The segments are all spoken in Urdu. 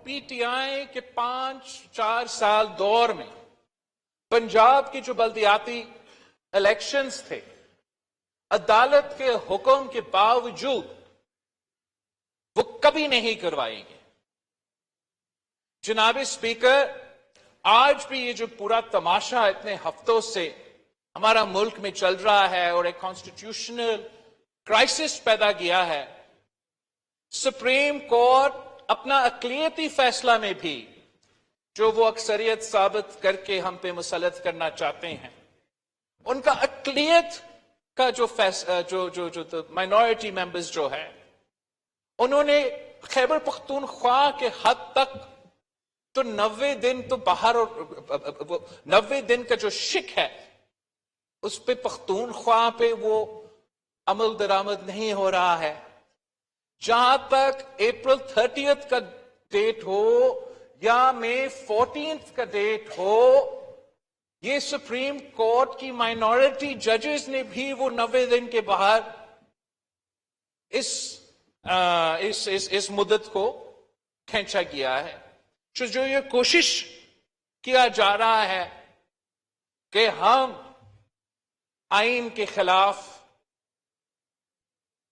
پی ٹی آئی کے 5-4 سال دور میں پنجاب کی جو بلدیاتی الیکشنز تھے، عدالت کے حکم کے باوجود وہ کبھی نہیں کروائیں گے۔ جناب اسپیکر، آج بھی یہ جو پورا تماشا اتنے ہفتوں سے ہمارا ملک میں چل رہا ہے اور ایک کانسٹیٹیوشنل کرائسس پیدا کیا ہے، سپریم کورٹ اپنا اقلیتی فیصلہ میں بھی جو وہ اکثریت ثابت کر کے ہم پہ مسلط کرنا چاہتے ہیں، ان کا اقلیت کا جو مائنورٹی ممبرز جو ہے، انہوں نے خیبر پختونخوا کے حد تک تو 90 دن تو باہر، اور 90 دن کا جو شک ہے اس پہ پختونخوا پہ وہ عمل درآمد نہیں ہو رہا ہے۔ جہاں تک اپریل 30 کا ڈیٹ ہو یا مئی 14 کا ڈیٹ ہو، یہ سپریم کورٹ کی مائنورٹی ججز نے بھی وہ 90 دن کے باہر اس مدت کو کھینچا گیا ہے۔ جو یہ کوشش کیا جا رہا ہے کہ ہم آئین کے خلاف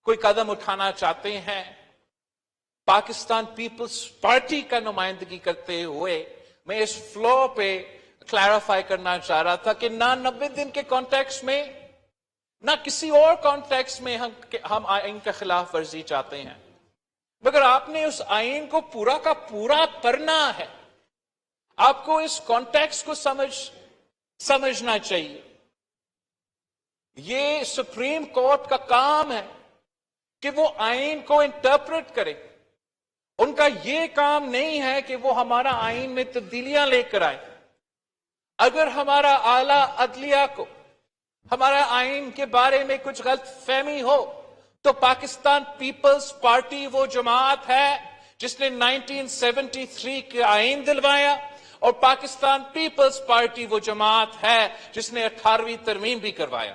کوئی قدم اٹھانا چاہتے ہیں، پاکستان پیپلز پارٹی کا نمائندگی کرتے ہوئے میں اس فلو پہ کلیریفائی کرنا چاہ رہا تھا کہ نہ 90 دن کے کانٹیکس میں نہ کسی اور کانٹیکس میں ہم آئین کا خلاف ورزی چاہتے ہیں، مگر آپ نے اس آئین کو پورا کا پورا پڑھنا ہے، آپ کو اس کانٹیکس کو سمجھنا چاہیے۔ یہ سپریم کورٹ کا کام ہے کہ وہ آئین کو انٹرپریٹ کرے، ان کا یہ کام نہیں ہے کہ وہ ہمارا آئین میں تبدیلیاں لے کر آئے۔ اگر ہمارا اعلیٰ عدلیہ کو ہمارا آئین کے بارے میں کچھ غلط فہمی ہو تو پاکستان پیپلز پارٹی وہ جماعت ہے جس نے 1973 کے آئین دلوایا، اور پاکستان پیپلز پارٹی وہ جماعت ہے جس نے 18ویں ترمیم بھی کروایا۔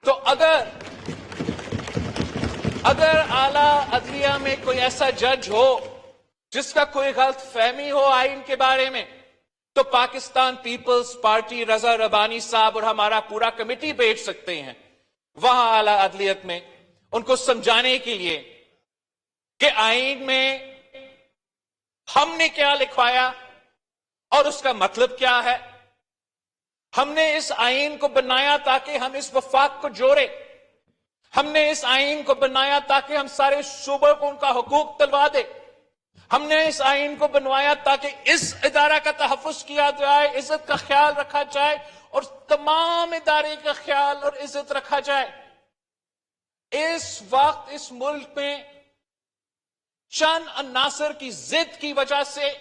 تو اگر اعلیٰ عدلیہ میں کوئی ایسا جج ہو جس کا کوئی غلط فہمی ہو آئین کے بارے میں، تو پاکستان پیپلز پارٹی رضا ربانی صاحب اور ہمارا پورا کمیٹی بیٹھ سکتے ہیں وہاں اعلیٰ عدلیت میں، ان کو سمجھانے کے لیے کہ آئین میں ہم نے کیا لکھوایا اور اس کا مطلب کیا ہے۔ ہم نے اس آئین کو بنایا تاکہ ہم اس وفاق کو جوڑے، ہم نے اس آئین کو بنایا تاکہ ہم سارے صوبوں کو ان کا حقوق دلوا دے، ہم نے اس آئین کو بنوایا تاکہ اس ادارہ کا تحفظ کیا جائے، عزت کا خیال رکھا جائے اور تمام ادارے کا خیال اور عزت رکھا جائے۔ اس وقت اس ملک میں چند عناصر کی ضد کی وجہ سے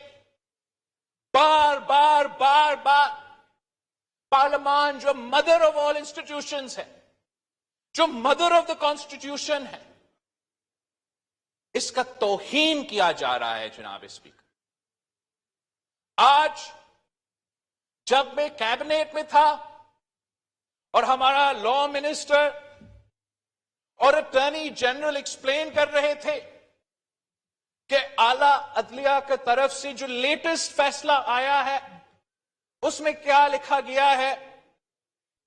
بار بار پارلیمان جو مدر آف آل انسٹیٹیوشنز ہے، جو مدر آف دا کانسٹیٹیوشن ہے، اس کا توہین کیا جا رہا ہے۔ جناب اسپیکر، آج جب میں کیبنٹ میں تھا اور ہمارا لا منسٹر اور اٹارنی جنرل ایکسپلین کر رہے تھے کہ اعلیٰ عدلیہ کی طرف سے جو لیٹسٹ فیصلہ آیا ہے اس میں کیا لکھا گیا ہے،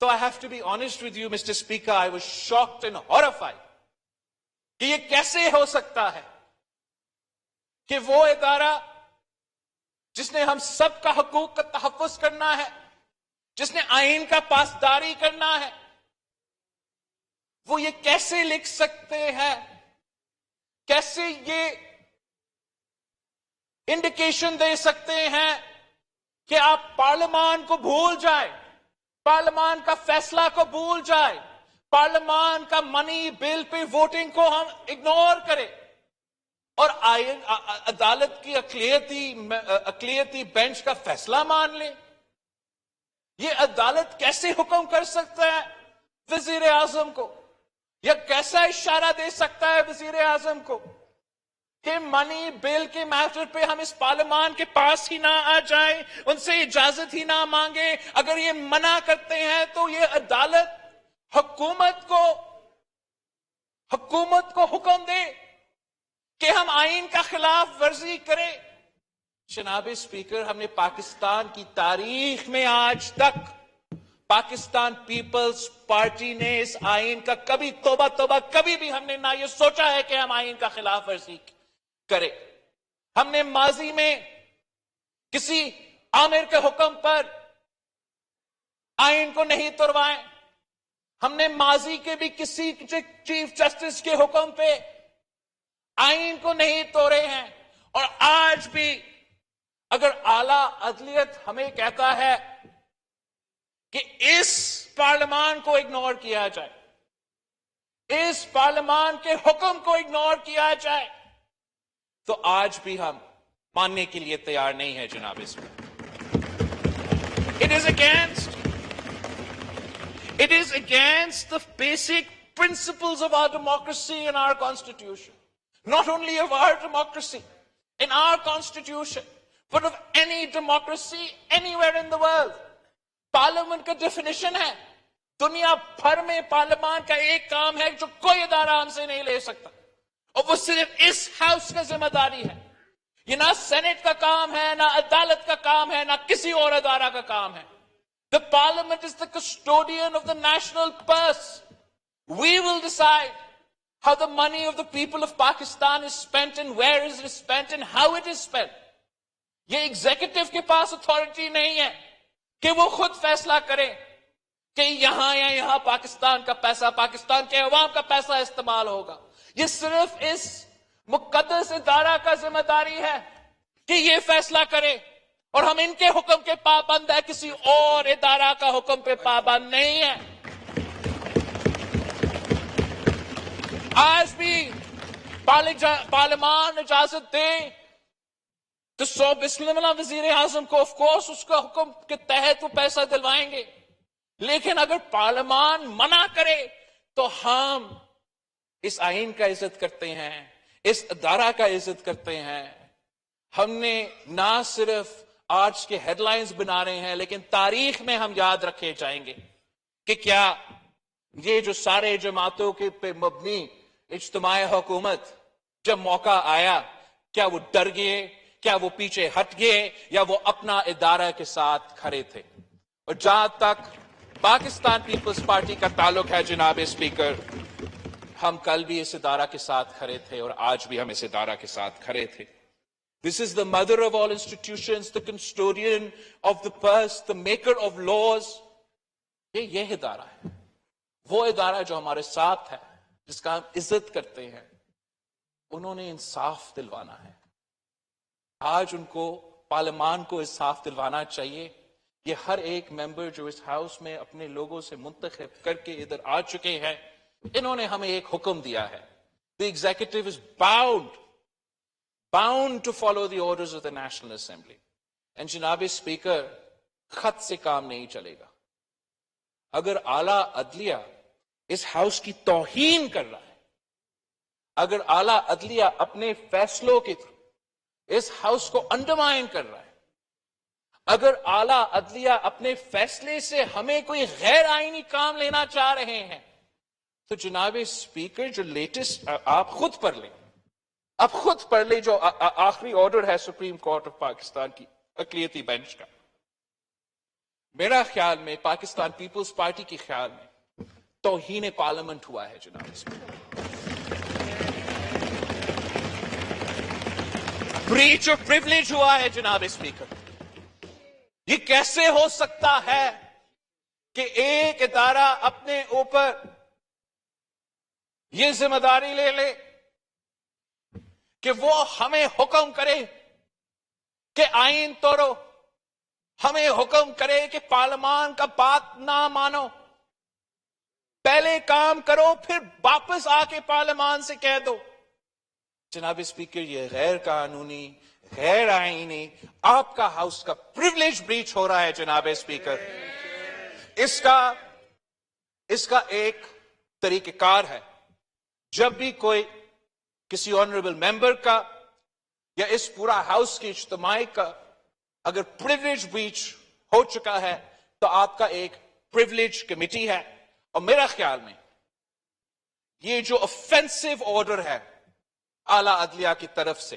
تو I have to be honest with you, Mr. Speaker, I was shocked and horrified کہ یہ کیسے ہو سکتا ہے کہ وہ ادارہ جس نے ہم سب کا حقوق کا تحفظ کرنا ہے، جس نے آئین کا پاسداری کرنا ہے، وہ یہ کیسے لکھ سکتے ہیں، کیسے یہ انڈیکیشن دے سکتے ہیں کہ آپ پارلیمان کو بھول جائیں، پارلیمان کا فیصلہ کو بھول جائیں، پارلیمان کا منی بل پہ ووٹنگ کو ہم اگنور کریں اور عدالت کی اقلیتی بینچ کا فیصلہ مان لیں۔ یہ عدالت کیسے حکم کر سکتا ہے وزیر اعظم کو، یا کیسا اشارہ دے سکتا ہے وزیر اعظم کو کہ منی بل کے میٹر پہ ہم اس پارلیمان کے پاس ہی نہ آ جائیں، ان سے اجازت ہی نہ مانگیں۔ اگر یہ منع کرتے ہیں تو یہ عدالت حکومت کو حکم دے کہ ہم آئین کا خلاف ورزی کریں۔ جناب اسپیکر، ہم نے پاکستان کی تاریخ میں آج تک پاکستان پیپلز پارٹی نے اس آئین کا کبھی توبہ کبھی بھی ہم نے نہ یہ سوچا ہے کہ ہم آئین کا خلاف ورزی کرے. ہم نے ماضی میں کسی آمر کے حکم پر آئین کو نہیں توڑوائے. ہم نے ماضی کے بھی کسی چیف جسٹس کے حکم پہ آئین کو نہیں توڑے ہیں. اور آج بھی اگر اعلی عدلیت ہمیں کہتا ہے کہ اس پارلیمان کو اگنور کیا جائے، اس پارلیمان کے حکم کو اگنور کیا جائے، تو آج بھی ہم ماننے کے لیے تیار نہیں ہے جناب. اس میں it is against the basic principles of our democracy and our constitution. Not only of our democracy, in our constitution, but of any democracy anywhere in the world. Parliament کا ڈیفینیشن ہے، دنیا بھر میں پارلیمان کا ایک کام ہے جو کوئی ادارہ ہم سے نہیں لے سکتا، اور وہ صرف اس ہاؤس کا ذمہ داری ہے. یہ نہ سینٹ کا کام ہے، نہ عدالت کا کام ہے، نہ کسی اور ادارہ کا کام ہے. The Parliament is the custodian of the national purse. We will decide how the money of the people of Pakistan is spent and where is it spent and how it is spent. یہ ایگزیکٹو کے پاس اتھارٹی نہیں ہے کہ وہ خود فیصلہ کرے کہ یہاں یا یہاں پاکستان کا پیسہ، پاکستان کے عوام کا پیسہ استعمال ہوگا. یہ صرف اس مقدس ادارہ کا ذمہ داری ہے کہ یہ فیصلہ کرے، اور ہم ان کے حکم کے پابند ہے، کسی اور ادارہ کا حکم پہ پابند نہیں ہے. آج بھی پارلیمان اجازت دے تو بسم اللہ وزیر اعظم کو آف کورس اس کا حکم کے تحت وہ پیسہ دلوائیں گے، لیکن اگر پارلیمان منع کرے تو ہم اس آئین کا عزت کرتے ہیں، اس ادارہ کا عزت کرتے ہیں. ہم نے نہ صرف آج کے ہیڈ لائنز بنا رہے ہیں، لیکن تاریخ میں ہم یاد رکھے جائیں گے کہ کیا یہ جو سارے جماعتوں کے پہ مبنی اجتماع حکومت جب موقع آیا، کیا وہ ڈر گئے، کیا وہ پیچھے ہٹ گئے، یا وہ اپنا ادارہ کے ساتھ کھڑے تھے؟ اور جہاں تک پاکستان پیپلز پارٹی کا تعلق ہے جناب اسپیکر، ہم کل بھی اس ادارہ کے ساتھ کھڑے تھے اور آج بھی ہم اس ادارہ کے ساتھ کھڑے تھے. This is the mother of all institutions, the custodian of the purse, the maker of laws. یہ ادارہ ہے، وہ ادارہ جو ہمارے ساتھ ہے، جس کا ہم عزت کرتے ہیں. انہوں نے انصاف دلوانا ہے. آج ان کو، پارلیمان کو انصاف دلوانا چاہیے. یہ ہر ایک ممبر جو اس ہاؤس میں اپنے لوگوں سے منتخب کر کے ادھر آ چکے ہیں، انہوں نے ہمیں ایک حکم دیا ہے. The executive is bound to follow the orders of the National Assembly. And جناب اسپیکر، خط سے کام نہیں چلے گا. اگر اعلیٰ عدلیہ اس ہاؤس کی توہین کر رہا ہے، اگر اعلیٰ عدلیہ اپنے فیصلوں کے تھرو اس ہاؤس کو انڈرمائن کر رہا ہے، اگر اعلیٰ عدلیہ اپنے فیصلے سے ہمیں کوئی غیر آئینی کام لینا چاہ رہے ہیں، تو جناب اسپیکر جو لیٹسٹ آپ خود پڑھ لیں، اب خود پڑھ لیں جو آخری آرڈر ہے سپریم کورٹ آف پاکستان کی اقلیتی بینچ کا. میرا خیال میں، پاکستان پیپلز پارٹی کے خیال میں، توہین پارلیمنٹ ہوا ہے جناب اسپیکر. بریچ آف پریویلیج ہوا ہے جناب اسپیکر. یہ کیسے ہو سکتا ہے کہ ایک ادارہ اپنے اوپر یہ ذمہ داری لے لے کہ وہ ہمیں حکم کرے کہ آئین توڑو، ہمیں حکم کرے کہ پارلیمان کا بات نہ مانو، پہلے کام کرو پھر واپس آ کے پارلیمان سے کہہ دو. جناب اسپیکر، یہ غیر قانونی، غیر آئینی، آپ کا ہاؤس کا پریویلیج بریچ ہو رہا ہے جناب اسپیکر. اس کا ایک طریقہ کار ہے. جب بھی کوئی کسی آنریبل ممبر کا یا اس پورا ہاؤس کی اجتماعی کا اگر پریویلیج بریچ ہو چکا ہے، تو آپ کا ایک پریویلیج کمیٹی ہے. اور میرا خیال میں یہ جو offensive آرڈر ہے اعلی عدلیہ کی طرف سے،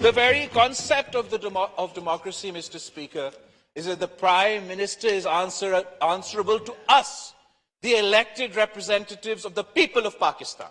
The very concept of democracy, Mr. Speaker, is that the Prime Minister is answerable to us, the elected representatives of the people of Pakistan.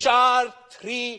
4-3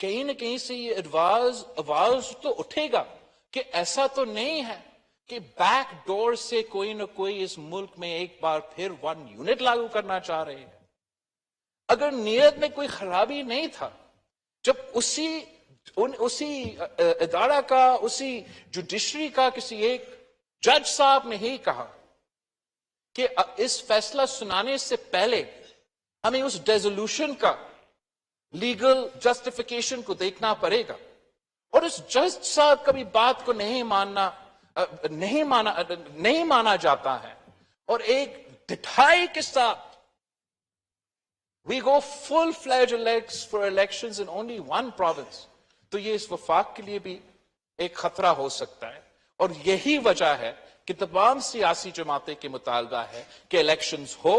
کہیں نہ کہیں سے یہ آواز تو اٹھے گا کہ ایسا تو نہیں ہے کہ بیک ڈور سے کوئی نہ کوئی اس ملک میں ایک بار پھر 1 یونٹ لاگو کرنا چاہ رہے ہیں. اگر نیت میں کوئی خرابی نہیں تھا، جب اسی ادارہ کا، اسی جوڈیشری کا کسی ایک جج صاحب نے ہی کہا کہ اس فیصلہ سنانے سے پہلے ہمیں اس ڈیزولوشن کا لیگل جسٹیفیکیشن کو دیکھنا پڑے گا، اور اس جج صاحب کا بھی بات کو نہیں مانا جاتا ہے، اور ایک ڈٹھائی کے ساتھ we go full-fledged for elections in only one province، تو یہ اس وفاق کے لیے بھی ایک خطرہ ہو سکتا ہے. اور یہی وجہ ہے کہ تمام سیاسی جماعتیں کے مطالبہ ہے کہ الیکشنز ہو،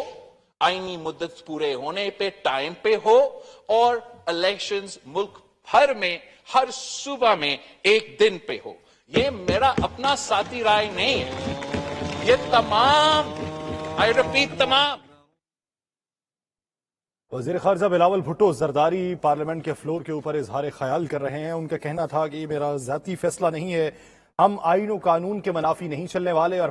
آئینی مدت پورے ہونے پہ ٹائم پہ ہو، اور الیکشنز ملک بھر میں ہر صوبہ میں ایک دن پہ ہو. یہ میرا اپنا ذاتی رائے نہیں ہے، یہ تمام تمام وزیر خارجہ بلاول بھٹو زرداری پارلیمنٹ کے فلور کے اوپر اظہار خیال کر رہے ہیں. ان کا کہنا تھا کہ یہ میرا ذاتی فیصلہ نہیں ہے، ہم آئین و قانون کے منافی نہیں چلنے والے، اور